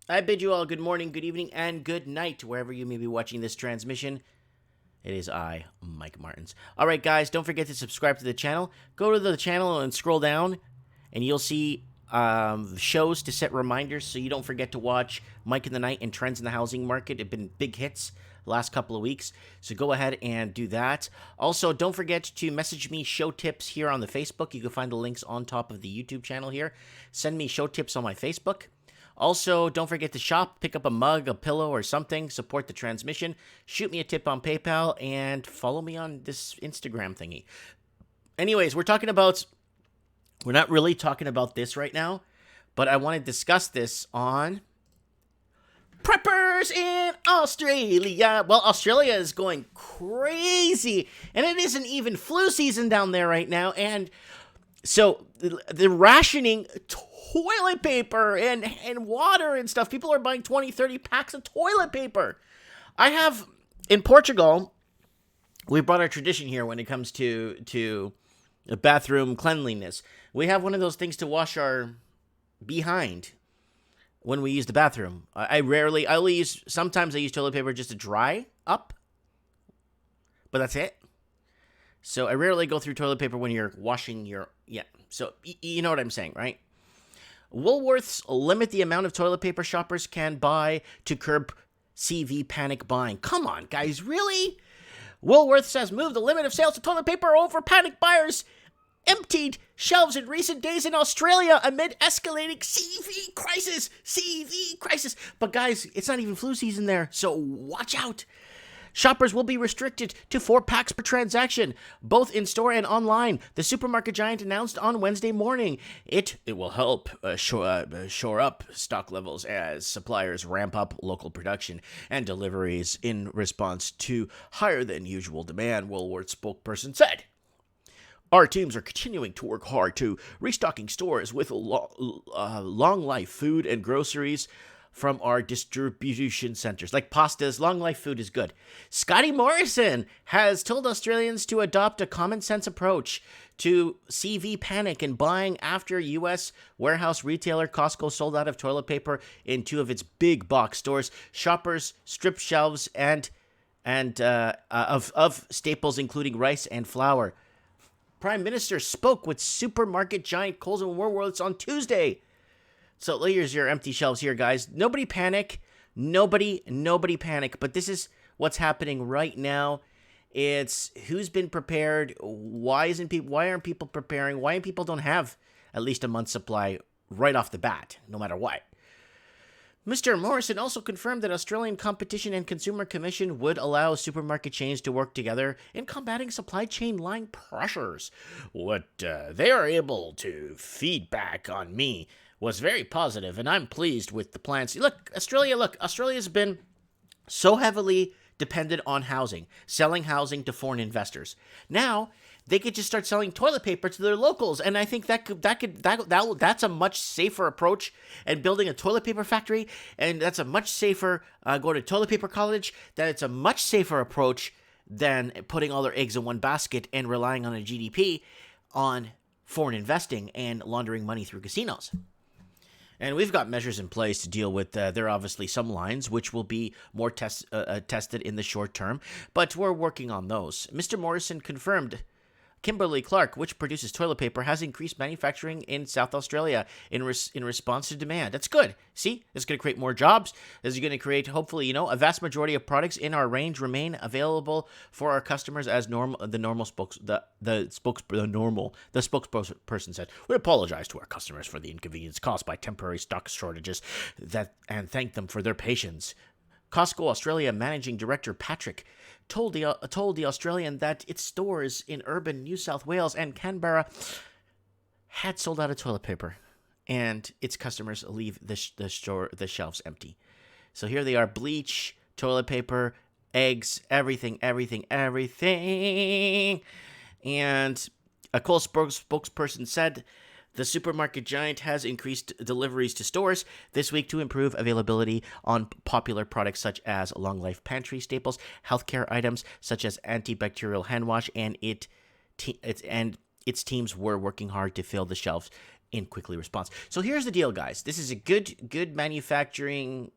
I bid you all good morning, good evening, and good night, wherever you may be watching this transmission. It is I, Mike Martins. All right, guys, don't forget to subscribe to the channel. Go to the channel and scroll down, and you'll see shows to set reminders so you don't forget to watch Mike in the Night and Trends in the Housing Market. Have been big hits the last couple of weeks, so go ahead and do that. Also, don't forget to message me show tips here on the Facebook. You can find the links on top of the YouTube channel here. Send me show tips on my Facebook. Also, don't forget to shop, pick up a mug, a pillow, or something, support the transmission, shoot me a tip on PayPal, and follow me on this Instagram thingy. Anyways, we're not really talking about this right now, but I want to discuss this on preppers in Australia. Well, Australia is going crazy, and it isn't even flu season down there right now, and so the rationing toilet paper and water and stuff. People are buying 20, 30 packs of toilet paper. In Portugal, we brought our tradition here when it comes to bathroom cleanliness. We have one of those things to wash our behind when we use the bathroom. Sometimes I use toilet paper just to dry up, but that's it. So I rarely go through toilet paper when you're washing so you know what I'm saying, right? Woolworths limit the amount of toilet paper shoppers can buy to curb CV panic buying. Come on, guys, really? Woolworths has moved the limit of sales of toilet paper over panic buyers emptied shelves in recent days in Australia amid escalating CV crisis. But guys, it's not even flu season there, so watch out. Shoppers will be restricted to 4 packs per transaction, both in-store and online. The supermarket giant announced on Wednesday morning. It will help shore up stock levels as suppliers ramp up local production and deliveries in response to higher-than-usual demand, Woolworths spokesperson said. Our teams are continuing to work hard to restocking stores with long-life food and groceries from our distribution centers. Like pastas, long-life food is good. Scotty Morrison has told Australians to adopt a common-sense approach to CV panic and buying after U.S. warehouse retailer Costco sold out of toilet paper in 2 of its big box stores. Shoppers stripped shelves of staples including rice and flour. Prime Minister spoke with supermarket giant Coles and Woolworths on Tuesday. So here's your empty shelves here, guys. Nobody panic. Nobody panic. But this is what's happening right now. It's who's been prepared. Why aren't people preparing? Why people don't have at least a month's supply right off the bat, no matter what. Mr. Morrison also confirmed that Australian Competition and Consumer Commission would allow supermarket chains to work together in combating supply chain line pressures. What they are able to feedback on me was very positive, and I'm pleased with the plans. Australia's been so heavily dependent on housing, selling housing to foreign investors. Now they could just start selling toilet paper to their locals, and I think that's a much safer approach. And building a toilet paper factory, and that's a much safer going to toilet paper college. That it's a much safer approach than putting all their eggs in one basket and relying on a GDP on foreign investing and laundering money through casinos. And we've got measures in place to deal with, there are obviously some lines which will be more tested in the short term, but we're working on those. Mr. Morrison confirmed Kimberly-Clark, which produces toilet paper, has increased manufacturing in South Australia in response to demand. That's good. See, it's going to create more jobs. This is going to create, hopefully, a vast majority of products in our range remain available for our customers as normal. The spokesperson said, "We apologize to our customers for the inconvenience caused by temporary stock shortages and thank them for their patience." Costco Australia Managing Director Patrick told the Australian that its stores in urban New South Wales and Canberra had sold out of toilet paper, and its customers leave the shelves empty. So here they are: bleach, toilet paper, eggs, everything. And a Coles spokesperson said the supermarket giant has increased deliveries to stores this week to improve availability on popular products such as long-life pantry staples, healthcare items such as antibacterial hand wash, and its teams were working hard to fill the shelves and quickly responds. So here's the deal, guys. This is a good manufacturing,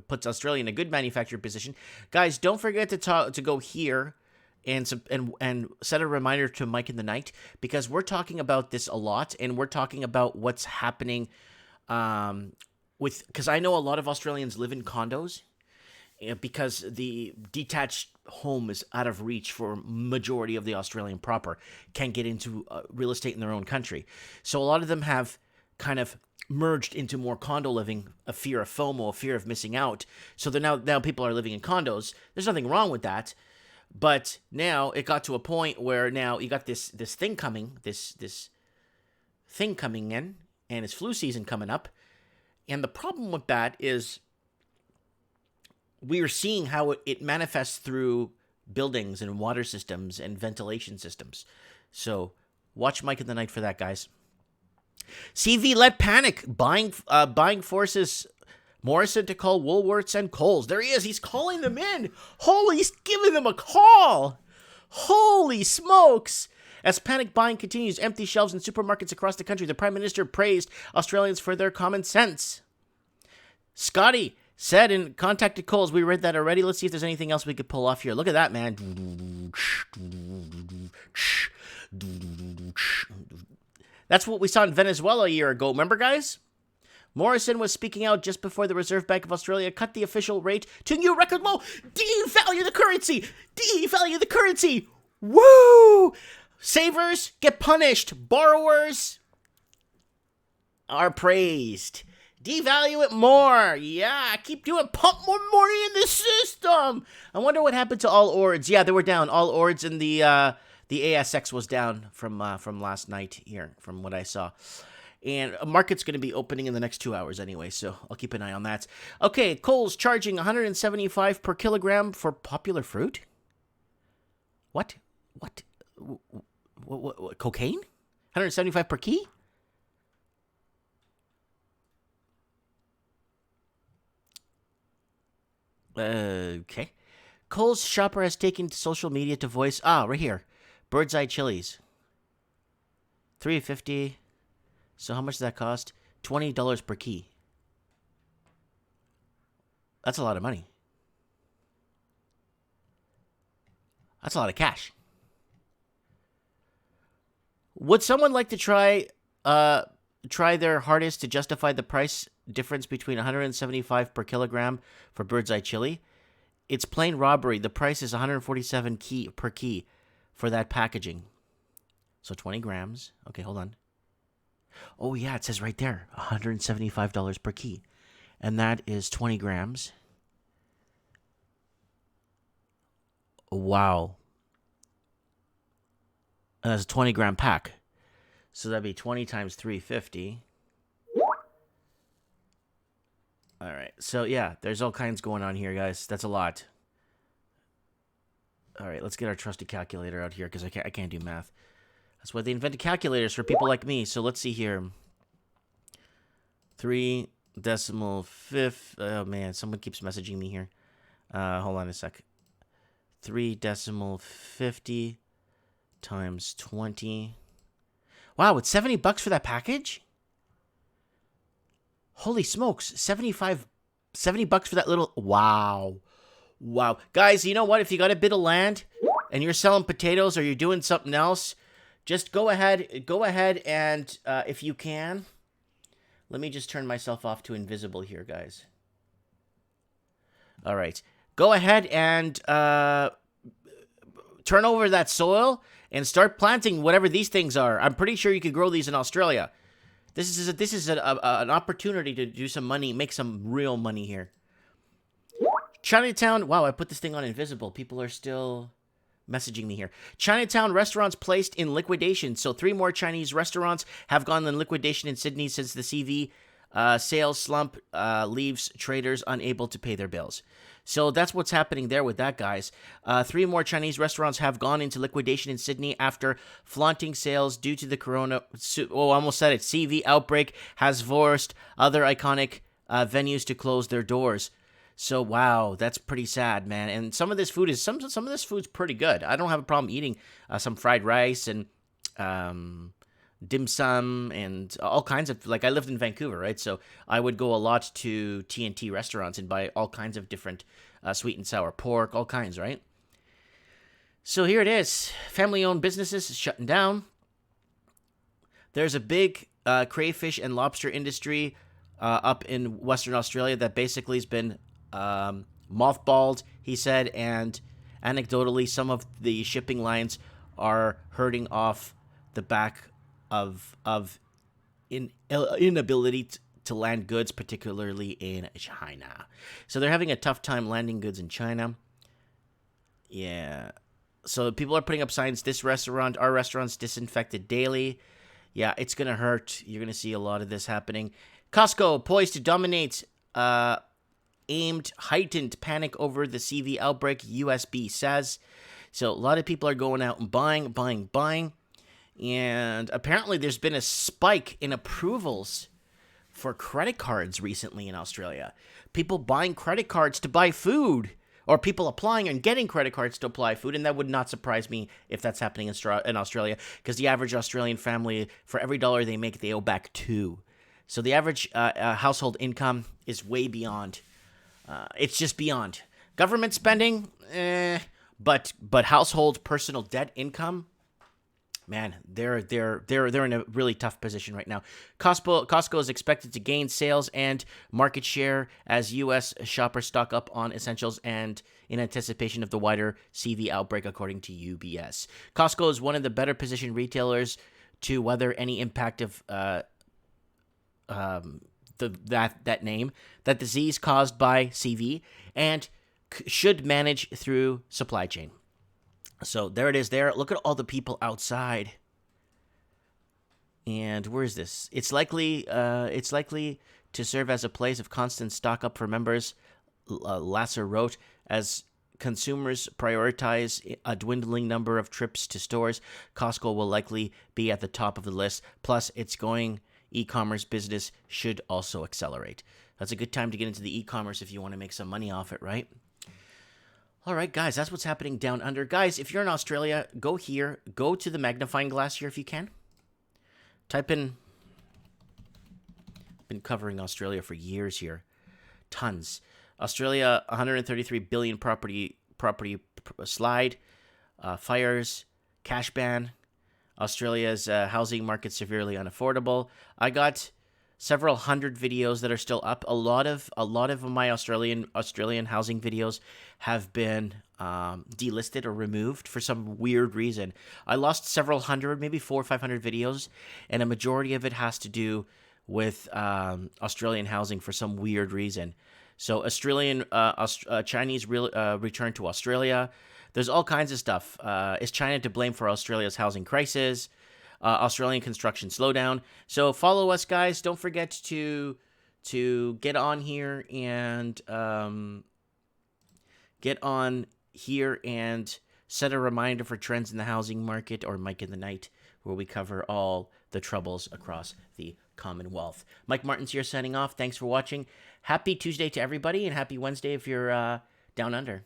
puts Australia in a good manufacturing position. Guys, don't forget to go here and set a reminder to Mike in the Night, because we're talking about this a lot, and we're talking about what's happening because I know a lot of Australians live in condos because the detached home is out of reach for majority of the Australian proper, can't get into real estate in their own country. So a lot of them have kind of merged into more condo living, a fear of FOMO, a fear of missing out. So they're now people are living in condos. There's nothing wrong with that. But now it got to a point where now you got this thing coming, this thing coming in, and it's flu season coming up. And the problem with that is we are seeing how it manifests through buildings and water systems and ventilation systems. So watch Mike in the Night for that, guys. CV let panic. Buying forces Morrison to call Woolworths and Coles. There he is. He's calling them in. He's giving them a call. Holy smokes. As panic buying continues, empty shelves in supermarkets across the country, the Prime Minister praised Australians for their common sense. Scotty said and contacted Coles. We read that already. Let's see if there's anything else we could pull off here. Look at that, man. That's what we saw in Venezuela a year ago. Remember, guys? Morrison was speaking out just before the Reserve Bank of Australia cut the official rate to new record low. Devalue the currency! Devalue the currency! Woo! Savers get punished. Borrowers are praised. Devalue it more. Yeah, keep doing it. Pump more money in the system. I wonder what happened to all ords. Yeah, they were down. All ords in the ASX was down from last night here, from what I saw. And a market's going to be opening in the next 2 hours anyway, so I'll keep an eye on that. Okay, Coles charging $175 per kilogram for popular fruit? What? What? Cocaine? $175 per key? Okay. Coles shopper has taken to social media to voice... right here. Bird's Eye Chilies. $3.50. So how much does that cost? $20 per key. That's a lot of money. That's a lot of cash. Would someone like to try their hardest to justify the price difference between $175 per kilogram for Bird's Eye Chili? It's plain robbery. The price is $147 per key for that packaging. So 20 grams. Okay, hold on. Oh, yeah, it says right there, $175 per key. And that is 20 grams. Wow. And that's a 20-gram pack. So that'd be 20 times $3.50. All right. So, yeah, there's all kinds going on here, guys. That's a lot. All right, let's get our trusty calculator out here because I can't do math. That's why they invented calculators for people like me. So let's see here. 3.5. Oh, man, someone keeps messaging me here. Hold on a sec. 3.50 times 20. Wow, it's $70 for that package? Holy smokes, $70 for that little... Wow. Guys, you know what? If you got a bit of land and you're selling potatoes or you're doing something else... Just go ahead and, if you can, let me just turn myself off to invisible here, guys. All right. Go ahead and turn over that soil and start planting whatever these things are. I'm pretty sure you could grow these in Australia. This is an opportunity to do some money, make some real money here. Chinatown. Wow, I put this thing on invisible. People are still... messaging me here. Chinatown restaurants placed in liquidation. So 3 more Chinese restaurants have gone in liquidation in Sydney since the CV sales slump leaves traders unable to pay their bills. So that's what's happening there with that, guys. 3 more Chinese restaurants have gone into liquidation in Sydney after flaunting sales due to the I almost said it. CV outbreak has forced other iconic venues to close their doors. So wow, that's pretty sad, man. And some of this food is some of this food's pretty good. I don't have a problem eating some fried rice and dim sum and all kinds of, like, I lived in Vancouver, right? So I would go a lot to T&T restaurants and buy all kinds of different sweet and sour pork, all kinds, right? So here it is. Family-owned businesses shutting down. There's a big crayfish and lobster industry up in Western Australia that basically has been mothballed, he said, and anecdotally, some of the shipping lines are hurting off the back of inability to land goods, particularly in China. So they're having a tough time landing goods in China. Yeah. So people are putting up signs, our restaurant's disinfected daily. Yeah, it's going to hurt. You're going to see a lot of this happening. Costco poised to dominate aimed heightened panic over the CV outbreak, USB says. So a lot of people are going out and buying. And apparently there's been a spike in approvals for credit cards recently in Australia. People buying credit cards to buy food, or people applying and getting credit cards to apply food, and that would not surprise me if that's happening in Australia, because the average Australian family, for every dollar they make, they owe back 2. So the average household income is way beyond. It's just beyond. Government spending, but household personal debt income, man, they're in a really tough position right now. Costco is expected to gain sales and market share as U.S. shoppers stock up on essentials and in anticipation of the wider CV outbreak, according to UBS. Costco is one of the better positioned retailers to weather any impact of that disease caused by CV, and should manage through supply chain. So there it is there. Look at all the people outside. And where is this? It's likely to serve as a place of constant stock up for members, Lasser wrote, as consumers prioritize a dwindling number of trips to stores. Costco will likely be at the top of the list. Plus, its going e-commerce business should also accelerate. That's a good time to get into the e-commerce if you want to make some money off it, right? All right, guys, that's what's happening down under. Guys, if you're in Australia, go here. Go to the magnifying glass here if you can. Type in... Been covering Australia for years here. Tons. Australia, 133 billion property slide. Fires. Cash ban. Australia's housing market severely unaffordable. I got several hundred videos that are still up. A lot of my Australian housing videos have been delisted or removed for some weird reason. I lost several hundred, maybe 400 or 500 videos, and a majority of it has to do with Australian housing for some weird reason. So Chinese return to Australia. There's all kinds of stuff. Is China to blame for Australia's housing crisis? Australian construction slowdown. So follow us, guys. Don't forget to get on here and set a reminder for trends in the housing market, or Mike in the Night, where we cover all the troubles across the Commonwealth. Mike Martins here signing off. Thanks for watching. Happy Tuesday to everybody, and happy Wednesday if you're down under.